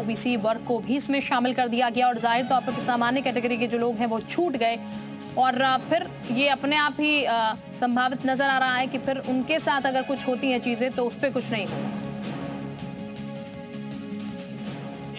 OBC वर्ग को भी इसमें शामिल कर दिया गया और जाहिर तौर पर सामान्य कैटेगरी के जो लोग हैं वो छूट गए और फिर ये अपने आप ही संभावित नजर आ रहा है कि फिर उनके साथ अगर कुछ होती हैं चीजें तो उस पर कुछ नहीं होगा।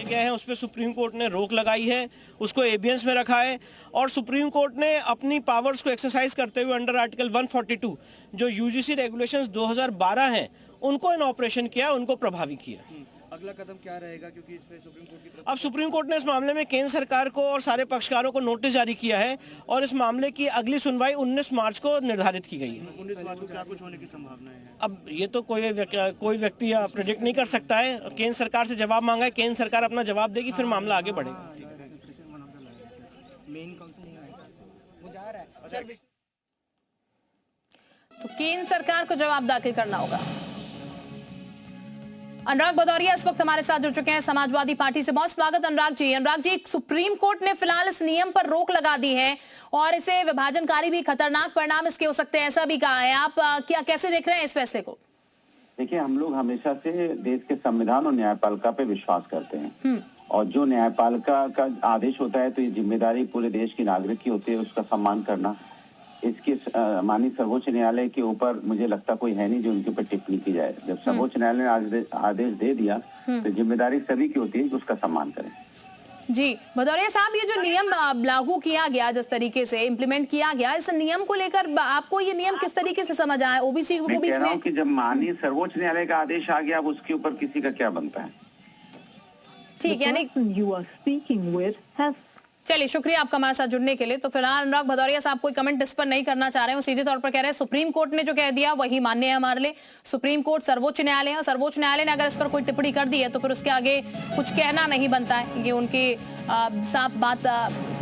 गए हैं उस पर सुप्रीम कोर्ट ने रोक लगाई है, उसको एबियंस में रखा है और सुप्रीम कोर्ट ने अपनी पावर्स को एक्सरसाइज करते हुए अंडर आर्टिकल 142 जो यूजीसी रेगुलेशंस 2012 हैं उनको इन ऑपरेशन किया, उनको प्रभावी किया। अगला कदम क्या रहेगा, क्योंकि इस पे सुप्रीम कोर्ट की तरफ अब सुप्रीम कोर्ट ने इस मामले में केंद्र सरकार को और सारे पक्षकारों को नोटिस जारी किया है और इस मामले की अगली सुनवाई 19 मार्च को निर्धारित की गई है। 19 मार्च को क्या कुछ होने की संभावना है? अब ये तो कोई व्यक्ति प्रेडिक्ट नहीं कर सकता है। केंद्र सरकार से जवाब मांगा है, केंद्र सरकार अपना जवाब देगी, फिर मामला आगे बढ़ेगा। तो केंद्र सरकार को जवाब दाखिल करना होगा। अनुराग भदौरिया इस वक्त हमारे साथ जुड़ चुके हैं समाजवादी पार्टी से। बहुत स्वागत अनुराग जी। अनुराग जी, सुप्रीम कोर्ट ने फिलहाल इस नियम पर रोक लगा दी है और इसे विभाजनकारी भी खतरनाक परिणाम इसके हो सकते हैं, ऐसा भी कहा है। आप कैसे देख रहे हैं इस फैसले को? देखिए, हम लोग हमेशा से देश के संविधान और न्यायपालिका पे विश्वास करते हैं और जो न्यायपालिका का आदेश होता है तो ये जिम्मेदारी पूरे देश की नागरिक की होती है उसका सम्मान करना। इसके माननीय सर्वोच्च न्यायालय के ऊपर मुझे लगता कोई है नहीं जो उनके ऊपर टिप्पणी की जाए। जब सर्वोच्च न्यायालय ने आदेश दे दिया तो जिम्मेदारी सभी की होती है कि उसका सम्मान करें। जी भदौरिया साहब, ये जो नियम लागू किया गया, जिस तरीके से इम्प्लीमेंट किया गया, इस नियम को लेकर आपको ये नियम किस तरीके से समझ आया? ओबीसी को भी इसमें कि जब माननीय सर्वोच्च न्यायालय का आदेश आ गया, अब उसके ऊपर किसी का क्या बनता है? ठीक, यानी चलिए, शुक्रिया आपका हमारे साथ जुड़ने के लिए। तो फिलहाल अनुराग भदौरिया साहब कोई कमेंट इस पर नहीं करना चाह रहे हैं, वो सीधे तौर पर कह रहे हैं सुप्रीम कोर्ट ने जो कह दिया वही मान्य है हमारे लिए। सुप्रीम कोर्ट सर्वोच्च न्यायालय है और सर्वोच्च न्यायालय ने अगर इस पर कोई टिप्पणी कर दी है तो फिर उसके आगे कुछ कहना नहीं बनता है। ये उनकी साफ बात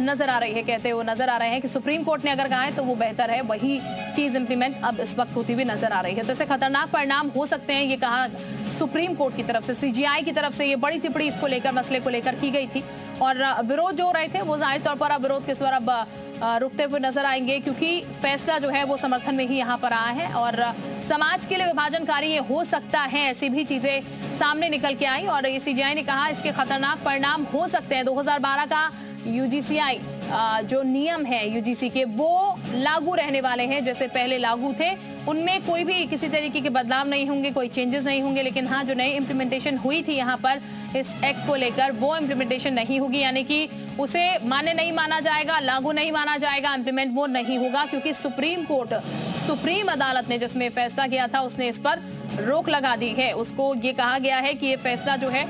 नजर आ रही है, कहते हुए नजर आ रहे हैं कि सुप्रीम कोर्ट ने अगर कहा है तो वो बेहतर है, वही चीज इंप्लीमेंट अब इस वक्त होती हुई नजर आ रही है। तो इससे खतरनाक परिणाम हो सकते हैं, ये कहा सुप्रीम कोर्ट की तरफ से। सीजीआई की तरफ से ये बड़ी टिप्पणी इसको लेकर, मसले को लेकर की गई थी और विरोध जो रहे थे वो जाहिर तौर पर अब विरोध के स्वर अब रुकते हुए नजर आएंगे, क्योंकि फैसला जो है वो समर्थन में ही यहाँ पर आया है और समाज के लिए विभाजनकारी ये हो सकता है, ऐसी भी चीजें सामने निकल के आई। और सीजीआई ने कहा इसके खतरनाक परिणाम हो सकते हैं। 2012 का यूजीसीआई जो नियम है यूजीसी के, वो लागू रहने वाले हैं जैसे पहले लागू थे। उनमें कोई भी किसी तरीके के बदलाव नहीं होंगे, कोई चेंजेस नहीं होंगे, लेकिन हाँ, जो नई इम्प्लीमेंटेशन हुई थी यहाँ पर इस एक्ट को लेकर, वो इम्प्लीमेंटेशन नहीं होगी, यानी कि उसे मान्य नहीं माना जाएगा, लागू नहीं माना जाएगा, इम्प्लीमेंट वो नहीं होगा, क्योंकि सुप्रीम कोर्ट, सुप्रीम अदालत ने जिसमें फैसला किया था उसने इस पर रोक लगा दी है। उसको ये कहा गया है कि ये फैसला जो है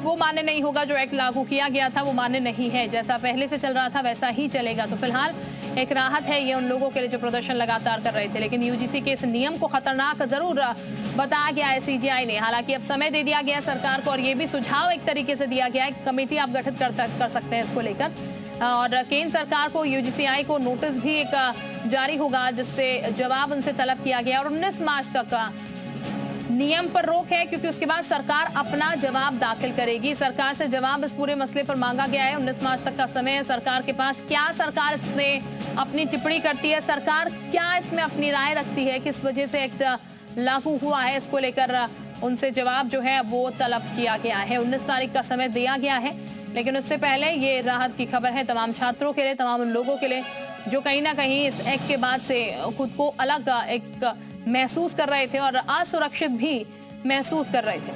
वो मान्य नहीं होगा, जो एक्ट लागू किया गया था वो मान्य नहीं है, जैसा पहले से चल रहा था वैसा ही चलेगा। तो फिलहाल एक राहत है ये उन लोगों के लिए जो प्रदर्शन लगातार कर रहे थे, लेकिन यूजीसी के इस नियम को खतरनाक जरूर बताया गया है सीजीआई ने। हालांकि अब समय दे दिया गया है सरकार को और ये भी सुझाव एक तरीके से दिया गया है, कमेटी आप गठित कर सकते हैं इसको लेकर, और केंद्र सरकार को, यूजीसीआई को नोटिस भी एक जारी होगा जिससे जवाब उनसे तलब किया गया और 19 मार्च तक नियम पर रोक है, क्योंकि उसके बाद सरकार अपना जवाब दाखिल करेगी। सरकार से जवाब इस पूरे मसले पर मांगा गया है। 19 मार्च तक का समय है सरकार के पास। क्या सरकार इसमें अपनी टिप्पणी करती है, सरकार क्या इसमें अपनी राय रखती है, किस वजह से एक्ट लागू हुआ है, इसको लेकर उनसे जवाब जो है वो तलब किया गया है। 19 तारीख का समय दिया गया है, लेकिन उससे पहले ये राहत की खबर है तमाम छात्रों के लिए, तमाम उन लोगों के लिए जो कहीं ना कहीं इस एक्ट के बाद से खुद को अलग एक महसूस कर रहे थे और असुरक्षित भी महसूस कर रहे थे।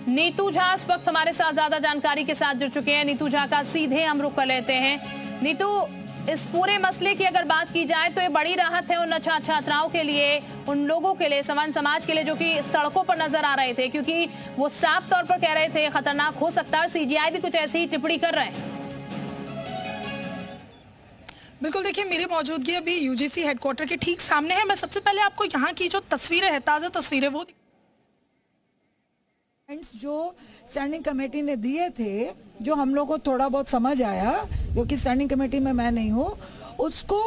नीतू झा इस वक्त हमारे साथ ज्यादा जानकारी के साथ जुड़ चुके हैं। नीतू झा का सीधे हम रुख कर लेते हैं। नीतू, इस पूरे मसले की अगर बात की जाए तो ये बड़ी राहत है उन छात्राओं के लिए, उन लोगों के लिए, समाज के लिए जो कि सड़कों पर नजर आ रहे थे, क्योंकि वो साफ तौर पर कह रहे थे खतरनाक हो सकता है। सीजीआई भी कुछ ऐसी ही टिप्पणी कर रहे हैं। बिल्कुल, देखिए मेरी मौजूदगी अभी यूजीसी हेडक्वार्टर के ठीक सामने है। मैं सबसे पहले आपको यहाँ की जो तस्वीरें हैं, ताज़ा तस्वीरें, वो जो स्टैंडिंग कमेटी ने दिए थे, जो हम लोग को थोड़ा बहुत समझ आया, क्योंकि स्टैंडिंग कमेटी में मैं नहीं हूँ, उसको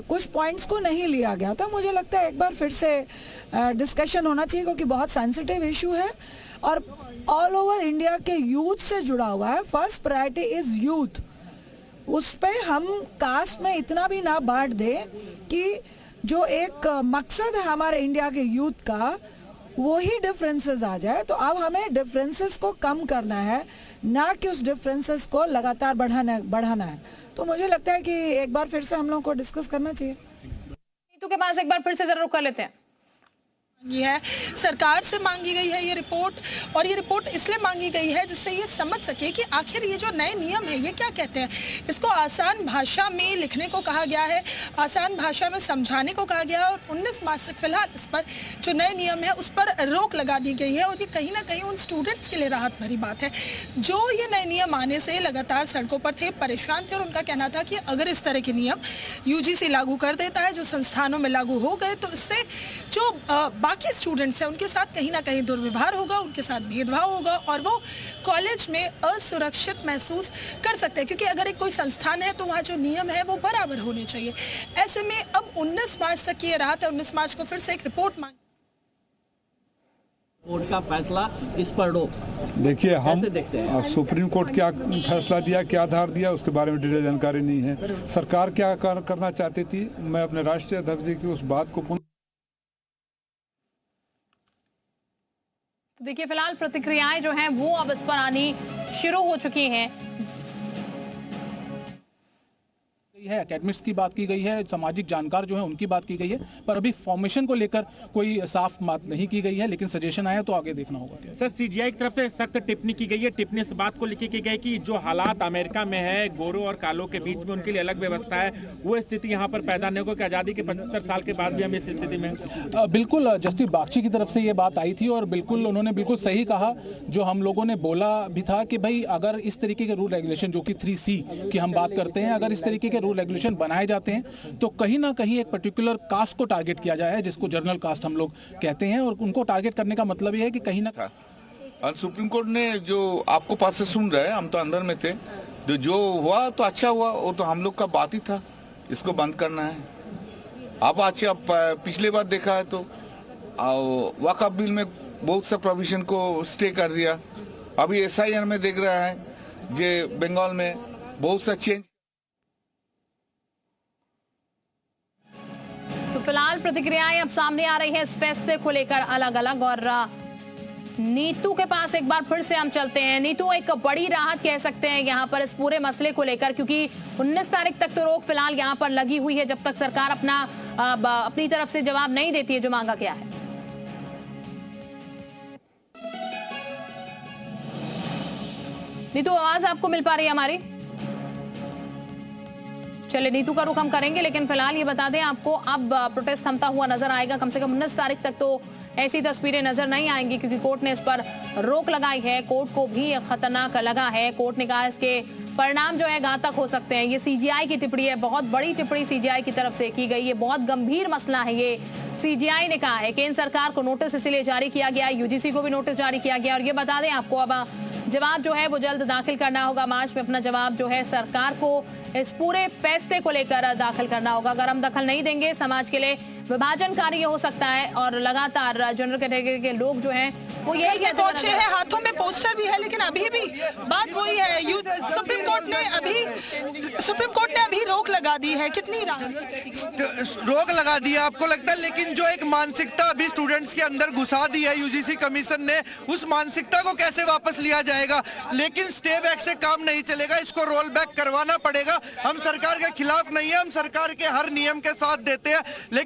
कुछ पॉइंट्स को नहीं लिया गया था। मुझे लगता है एक बार फिर से डिस्कशन होना चाहिए, क्योंकि बहुत सेंसिटिव इशू है और ऑल ओवर इंडिया के यूथ से जुड़ा हुआ है। First priority is youth. उस पे हम कास्ट में इतना भी ना बांट दें कि जो एक मकसद है हमारे इंडिया के यूथ का, वही डिफरेंसेस आ जाए। तो अब हमें डिफरेंसेस को कम करना है, ना कि उस डिफरेंसेस को लगातार बढ़ाना है। तो मुझे लगता है कि एक बार फिर से हम लोगों को डिस्कस करना चाहिए। नीतू के पास एक बार फिर से जरा रुक कर लेते हैं। ये है, सरकार से मांगी गई है ये रिपोर्ट, और ये रिपोर्ट इसलिए मांगी गई है जिससे ये समझ सके कि आखिर ये जो नए नियम है ये क्या कहते हैं। इसको आसान भाषा में लिखने को कहा गया है, आसान भाषा में समझाने को कहा गया है, और 19 मार्च से फिलहाल इस पर जो नए नियम है उस पर रोक लगा दी गई है। और ये कहीं ना कहीं उन स्टूडेंट्स के लिए राहत भरी बात है जो ये नए नियम आने से लगातार सड़कों पर थे, परेशान थे, और उनका कहना था कि अगर इस तरह के नियम यूजीसी लागू कर देता है, जो संस्थानों में लागू हो गए, तो इससे जो बाकी स्टूडेंट्स हैं उनके साथ कहीं ना कहीं दुर्व्यवहार होगा, उनके साथ भेदभाव होगा, और वो कॉलेज में असुरक्षित महसूस कर सकते हैं। क्योंकि अगर एक कोई संस्थान है तो वहाँ जो नियम है वो बराबर होने चाहिए। ऐसे में अब 19 मार्च तक की ये राहत है, 19 मार्च को फिर से एक रिपोर्ट मांगी। कोर्ट का फैसला इस पर रोक, देखिए हम देखते हैं? सुप्रीम कोर्ट क्या फैसला दिया, क्या आधार दिया, उसके बारे में डिटेल जानकारी नहीं है। सरकार क्या करना चाहती थी, मैं अपने राष्ट्रीय अध्यक्ष जी की उस बात को तो देखिए फिलहाल प्रतिक्रियाएं जो हैं वो अब इस पर आनी शुरू हो चुकी हैं। है एकेडमिक्स की बात की गई है, सामाजिक जानकार जो है उनकी बात की गई है, पर अभी फॉर्मेशन को लेकर कोई साफ बात नहीं की गई है, लेकिन सजेशन आया तो आगे देखना होगा। सर सीजीआई की तरफ से सख्त टिप्पणी की गई है। टिप्पणी इस बात को लिखी की गई कि जो हालात अमेरिका में है, गोरों और कालों के बीच में उनके लिए अलग व्यवस्था है, वो स्थिति यहाँ पर पैदा नहीं हो कि आजादी के 75 साल के बाद भी हम इस स्थिति में। बिल्कुल जस्टिस बागची की तरफ से ये बात आई थी, और बिल्कुल उन्होंने बिल्कुल सही कहा जो हम लोगों ने बोला भी था कि भाई अगर इस तरीके के रूल रेगुलेशन जो कि 3C की हम बात करते हैं, अगर इस तरीके के रूल रेगुलेशन बनाए जाते हैं तो कहीं ना कहीं एक पर्टिकुलर कास्ट को टारगेट किया जाए, जिसको जनरल कास्ट हम लोग कहते हैं, और उनको टारगेट करने का मतलब ये है कि कहीं ना और सुप्रीम कोर्ट ने जो आपको पास से सुन रहे हैं, हम तो अंदर में थे, जो हुआ तो अच्छा हुआ, वो तो हम लोग का बात ही था, इसको बंद करना है। अब अच्छा पिछले बार देखा है तो वक़्फ़ बिल में बहुत सा प्रोविजन को स्टे कर दिया। अभी SIR में देख रहा है जे बंगाल में बहुत सा चेंज। तो फिलहाल प्रतिक्रियाएं अब सामने आ रही है इस फैसले को लेकर अलग अलग, और नीतू के पास एक बार फिर से हम चलते हैं। नीतू, एक बड़ी राहत कह सकते हैं यहाँ पर इस पूरे मसले को लेकर, क्योंकि 19 तारीख तक तो रोक फिलहाल यहाँ पर लगी हुई है जब तक सरकार अपनी तरफ से जवाब नहीं देती है जो मांगा गया है। नीतू, आवाज आपको मिल पा रही है हमारी? चलिए नीतू का रुख हम करेंगे, लेकिन फिलहाल ये बता दें आपको अब प्रोटेस्ट थमता हुआ नजर आएगा। कम से कम 19 तारीख तक तो ऐसी तस्वीरें नजर नहीं आएंगी, क्योंकि कोर्ट ने इस पर रोक लगाई है। कोर्ट को भी खतरनाक लगा है। कोर्ट ने कहा इसके परिणाम जो है घातक हो सकते हैं। ये CGI की टिप्पणी है, बहुत बड़ी टिप्पणी CGI की तरफ से की गई है, बहुत गंभीर मसला है ये। CGI ने कहा है केंद्र सरकार को नोटिस इसलिए जारी किया गया, UGC को भी नोटिस जारी किया गया। और ये बता दें आपको अब जवाब जो है वो जल्द दाखिल करना होगा। मार्च में अपना जवाब जो है सरकार को इस पूरे फैसले को लेकर दाखिल करना होगा। अगर हम दखल नहीं देंगे समाज के लिए विभाजनकारी हो सकता है, और लगातार जनरल कैटेगरी के लोग जो हैं वो यही कहते पहुंचे हैं, हाथों में पोस्टर भी है, लेकिन अभी भी बात वही है। सुप्रीम कोर्ट ने अभी रोक लगा दी है। कितनी रोक लगा दी है आपको लगता है, लेकिन जो एक मानसिकता अभी स्टूडेंट्स के अंदर घुसा दी है UGC कमीशन ने, उस मानसिकता को कैसे वापस लिया जाएगा। लेकिन स्टे बैक से काम नहीं चलेगा, इसको रोल बैक करवाना पड़ेगा। हम सरकार के खिलाफ नहीं है, हम सरकार के हर नियम के साथ देते हैं, लेकिन